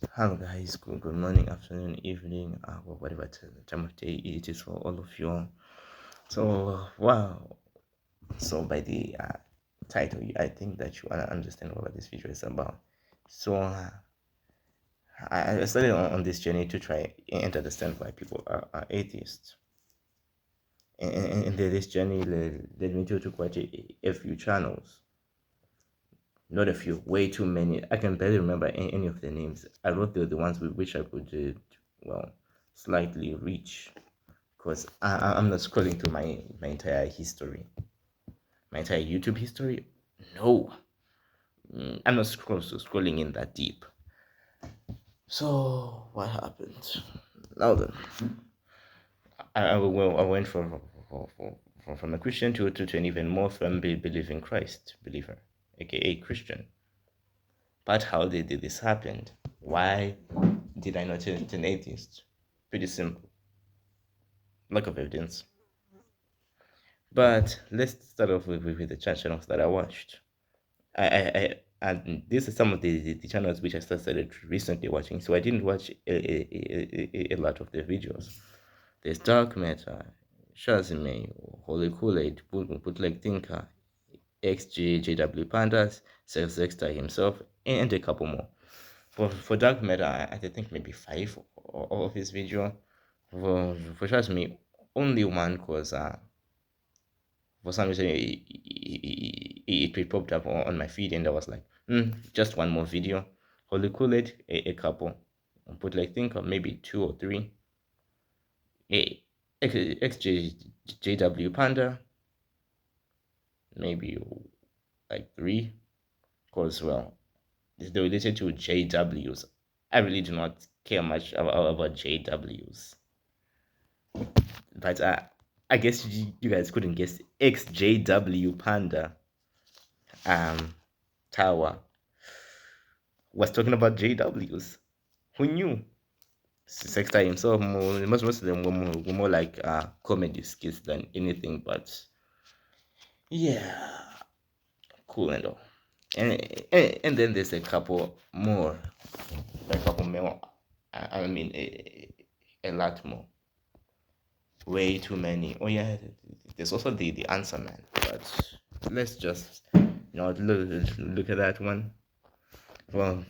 Hello guys, good morning, afternoon, evening, whatever time of day it is for all of you all. So wow, so by the title, I think that you wanna understand what this video is about. So I started on this journey to try and understand why people are atheists. And this journey led me to quite a few channels. Not a few, way too many. I can barely remember any of the names. I wrote the ones with which I could, well, slightly reach. Because I'm not scrolling through my entire history. My entire YouTube history? No. I'm not scrolling in that deep. So, what happened? Now then, I went from a Christian to an even more firm believing Christ believer, aka Christian. But how did this happen? Why did I not turn an atheist? Pretty simple. Lack of evidence. But let's start off with the channels that I watched. And these are some of the channels which I started recently watching. So I didn't watch a lot of their videos. There's Dark Matter, Shazime, Holy Kool-Aid, Bootleg Thinker, XJW Pandas, Self Dexter himself, and a couple more. For Dark Matter, I think maybe five of his video. For Shazime, only one because for some reason it popped up on my feed and I was like, just one more video. Holy Kool-Aid, a couple. Put like think of maybe two or three. A XJW Panda, maybe like three. Because well, they're related to JWs. I really do not care much about JWs. But I guess you guys couldn't guess XJW Panda Tower was talking about JWs. Who knew? Sexter himself, most of them were more like comedy skits than anything, but yeah, cool and all. And then there's a couple more, I mean, a lot more, way too many. Oh yeah, there's also the answer man, but let's just look at that one for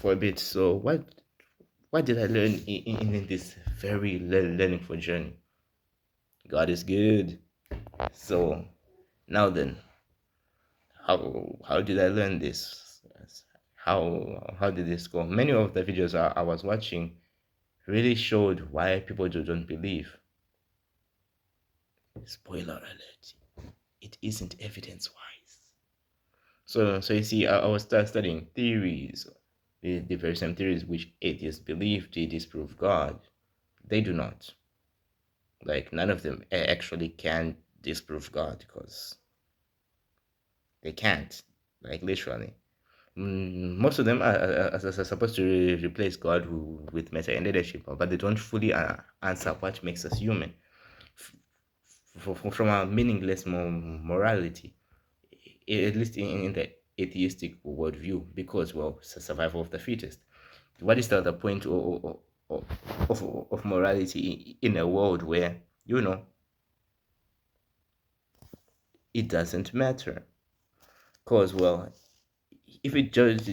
for a bit. So what did I learn in this very learning for journey? God is good. So now then, how did I learn this? How did this go? Many of the videos I was watching really showed why people don't believe. Spoiler alert, it isn't evidence wise. So you see, I was studying theories, the very same theories which atheists believe they disprove God. They do not. Like none of them actually can disprove God because they can't. Like literally, most of them are supposed to replace God with matter and leadership, but they don't fully answer what makes us human from a meaningless morality, at least in the atheistic worldview, because well, survival of the fittest. What is the point of morality in a world where it doesn't matter? Because well, if it just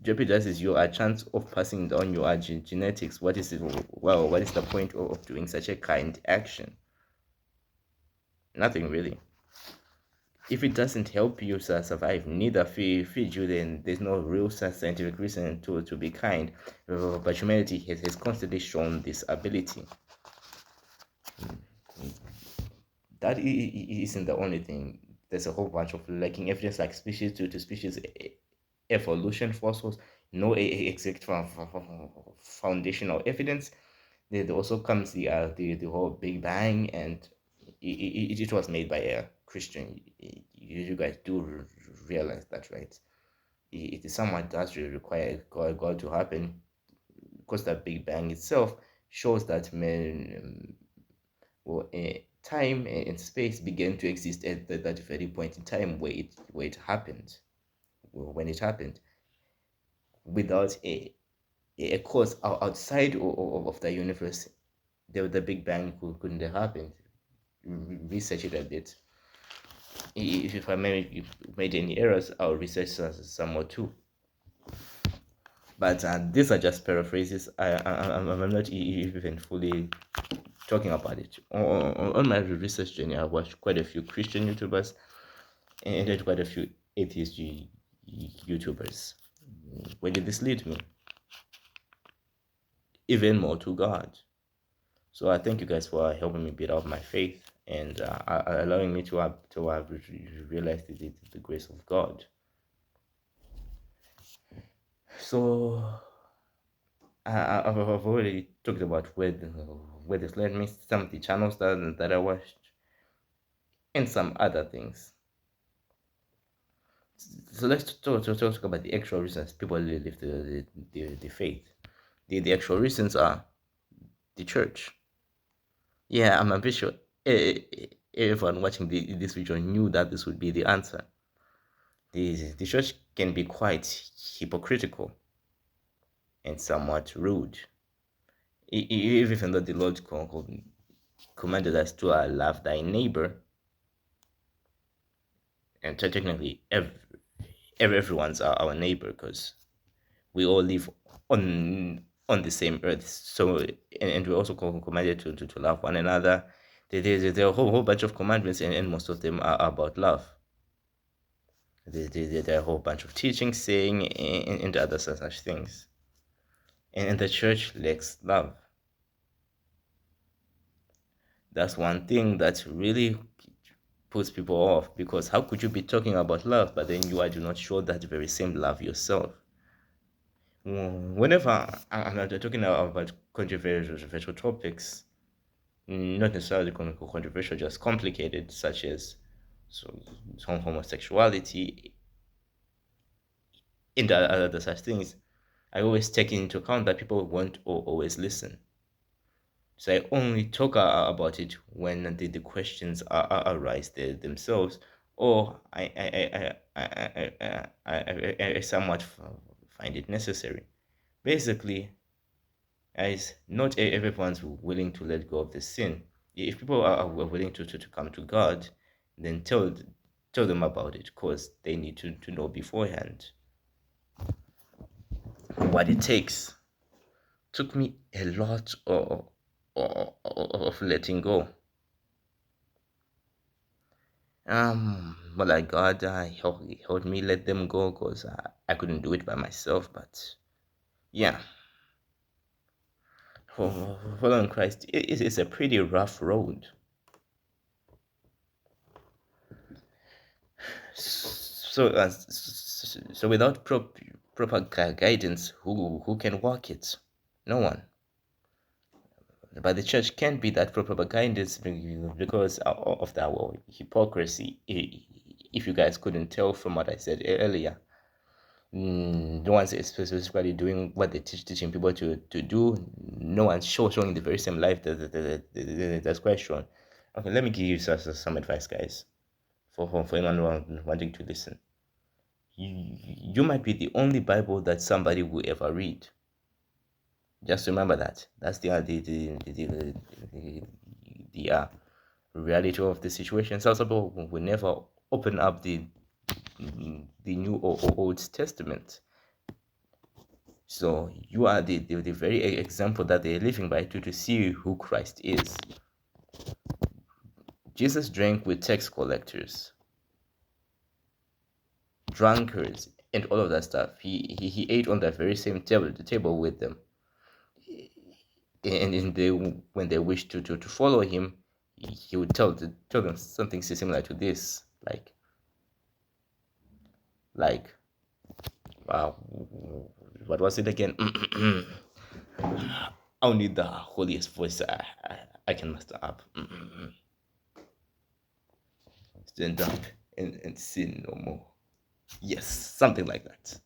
jeopardizes your chance of passing down your genetics, what is it? Well, what is the point of doing such a kind action? Nothing really. If it doesn't help you survive, neither feed you, then there's no real scientific reason to be kind. But humanity has constantly shown this ability. That isn't the only thing. There's a whole bunch of lacking evidence, like species to species evolution fossils, no exact foundational evidence. There also comes the whole Big Bang, and it was made by a Christian. You guys do realize that, right? It is somewhat does really require God to happen, because the Big Bang itself shows that time and space began to exist at that very point in time where it happened, when it happened, without a cause outside of the universe, the Big Bang couldn't have happened. Research it a bit. If I made any errors, I'll research some more too. But these are just paraphrases. I'm not even fully talking about it. On my research journey, I watched quite a few Christian YouTubers and then quite a few atheist YouTubers. Where did this lead me? Even more to God. So I thank you guys for helping me build up my faith and allowing me to have realized the grace of God. So I've already talked about where this led me, some of the channels that I watched, and some other things. So let's talk about the actual reasons people leave the faith. The actual reasons are the church. Yeah, I'm pretty sure everyone watching this video knew that this would be the answer. The church can be quite hypocritical and somewhat rude. Even though the Lord commanded us to love thy neighbor, and technically everyone's our neighbor because we all live on the same earth. So and we're also commanded to love one another. There are a whole bunch of commandments, and most of them are about love. There are a whole bunch of teachings, saying, and other such things. And the church lacks love. That's one thing that really puts people off, because how could you be talking about love but then you do not show that very same love yourself? Whenever I'm talking about controversial topics, not necessarily controversial, just complicated, such as some homosexuality and other such things, I always take into account that people won't always listen. So I only talk about it when the questions arise themselves, or I somewhat find it necessary. Basically, as not everyone's willing to let go of the sin. If people are willing to come to God, then tell them about it, because they need to know beforehand what it takes. Took me a lot of letting go. But like God helped me let them go, because I couldn't do it by myself. But yeah, following Christ is a pretty rough road. So without proper guidance, who can walk it? No one. But the church can't be that proper guidance because of our hypocrisy. If you guys couldn't tell from what I said earlier, no one's specifically doing what they teaching people to do. No one's showing the very same life that's quite shown. Okay, let me give you some advice, guys, for anyone wanting to listen. You might be the only Bible that somebody will ever read. Just remember that. That's the reality of the situation. Some people will never open up the New or Old Testament. So you are the very example that they're living by to see who Christ is. Jesus drank with tax collectors, drunkards, and all of that stuff. He ate on that very same table with them. And when they wished to follow him, he would tell them something similar to this, like wow, what was it again? I'll need the holiest voice I can muster up. Stand up and sin no more. Yes, something like that.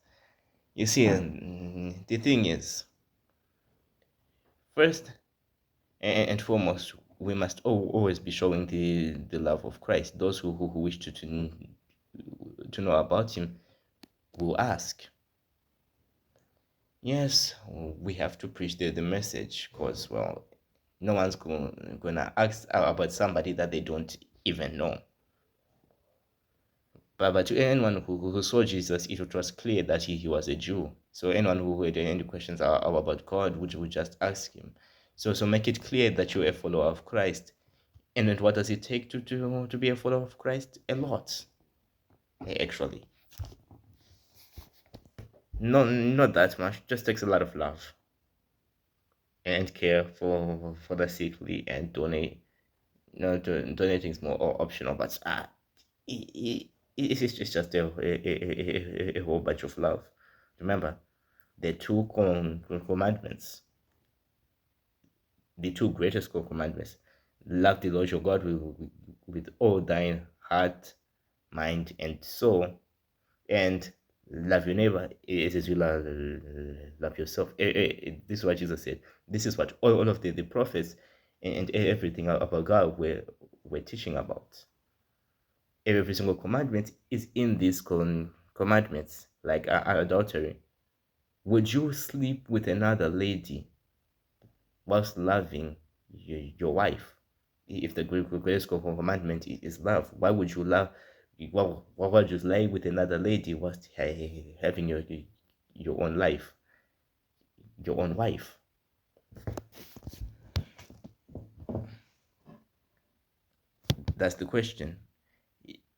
You see, the thing is, first and foremost, we must always be showing the love of Christ. Those who wish to know about him will ask. Yes, we have to preach the message because, well, no one's gonna ask about somebody that they don't even know. But to anyone who saw Jesus, it was clear that he was a Jew. So anyone who had any questions about God would just ask him. So make it clear that you're a follower of Christ. And then what does it take to be a follower of Christ? A lot, actually. No, not that much. Just takes a lot of love and care for the sickly and donate. No, donating is more optional, but it's just a whole bunch of love. Remember, the two commandments, the two greatest commandments: love the Lord your God with all thine heart, mind, and soul, and love your neighbor as you love yourself. This is what Jesus said. This is what all of the prophets and everything about God were teaching about. Every single commandment is in these commandments, like adultery. Would you sleep with another lady whilst loving your wife? If the greatest commandment is love, why would you love? Why would you lie with another lady whilst having your own life, your own wife? That's the question.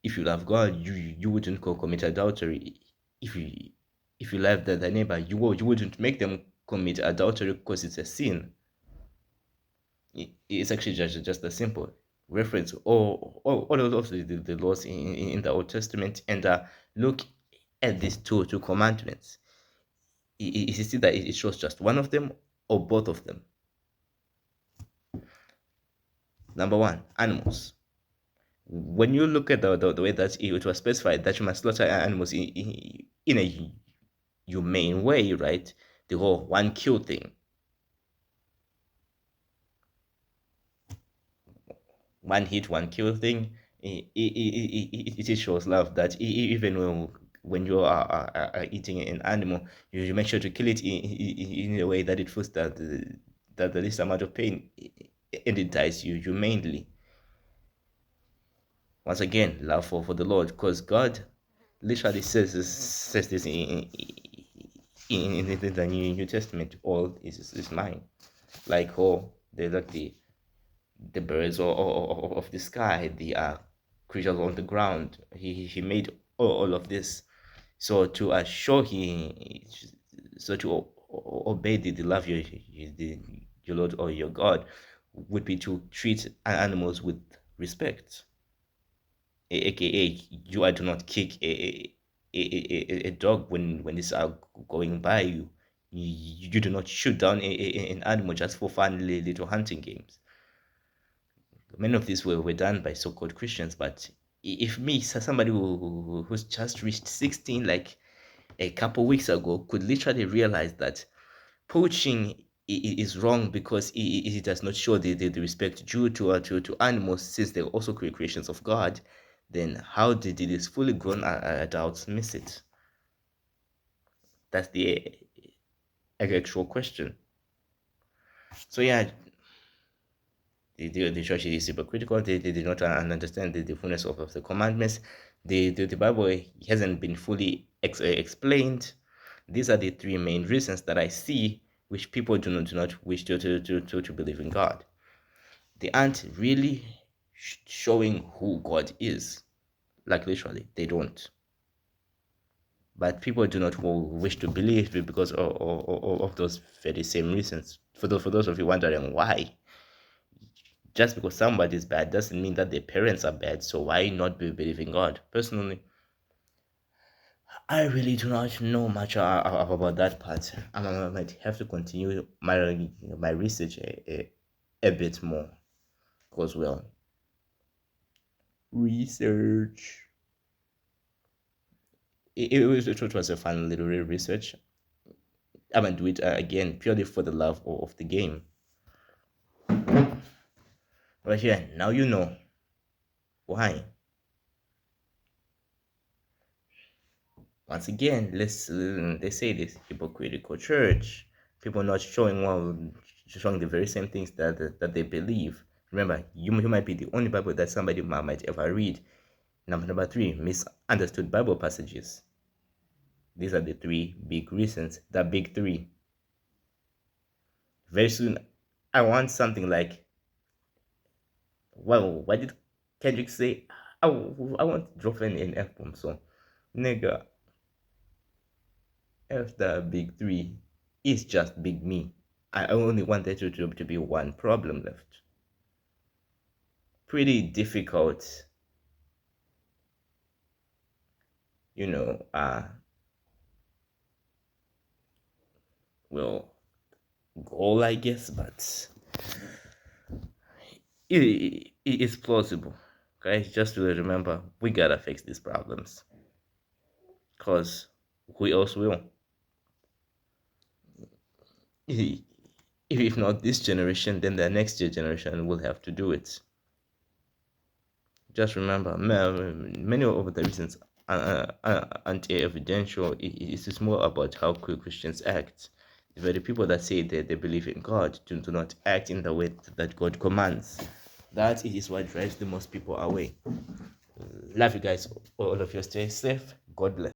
If you love God, you wouldn't go commit adultery. If you love the neighbor, you wouldn't make them commit adultery because it's a sin. It's actually just a simple reference all of the laws in the Old Testament, and look at these two commandments. Is it that it shows just one of them or both of them? Number one, animals. When you look at the way that it was specified that you must slaughter animals in a humane way, right? The whole one kill thing. One hit, one kill thing. It shows love that even when you are eating an animal, you make sure to kill it in a way that it feels that the least amount of pain, and it dies you humanely. Once again, love for the Lord, because God literally says this in the New Testament. All is mine. Like the birds of the sky, the creatures on the ground. He made all of this. So to assure so to obey the love your Lord or your God would be to treat animals with respect. AKA, you do not kick a dog when it's going by you. You do not shoot down an animal just for fun little hunting games. Many of these were done by so-called Christians, but if me, somebody who's just reached 16 like a couple weeks ago, could literally realize that poaching is wrong because it does not show the respect due to animals, since they're also creations of God, then how did these fully grown adults miss it? That's the actual question. So yeah, the church is hypocritical. They did not understand the fullness of the commandments. The Bible hasn't been fully explained. These are the three main reasons that I see which people do not wish to believe in God. They aren't really showing who God is. Like literally, they don't. But people do not wish to believe because of those very same reasons. For those of you wondering why, just because somebody is bad doesn't mean that their parents are bad. So why not believe in God? Personally, I really do not know much about that part. I might have to continue my research a bit more. Because well, research. It was a fun little research. I might do it again purely for the love of the game. But yeah, now you know why. Once again, they say this hypocritical church, people not showing showing the very same things that they believe. Remember, you might be the only Bible that somebody might ever read. Number three, misunderstood Bible passages. These are the three big reasons. The big three. Very soon, I want something like, well, what did Kendrick say? I want to drop an F bomb. So, nigga, F the big three is just big me. I only wanted to be one problem left. Pretty difficult, you know, well, goal, I guess, but it is plausible. Guys, just really remember, we gotta fix these problems. Because who else will? If not this generation, then the next generation will have to do it. Just remember, many of the reasons aren't evidential. It's more about how Christians act. The very people that say that they believe in God do not act in the way that God commands. That is what drives the most people away. Love you guys. All of you stay safe. God bless.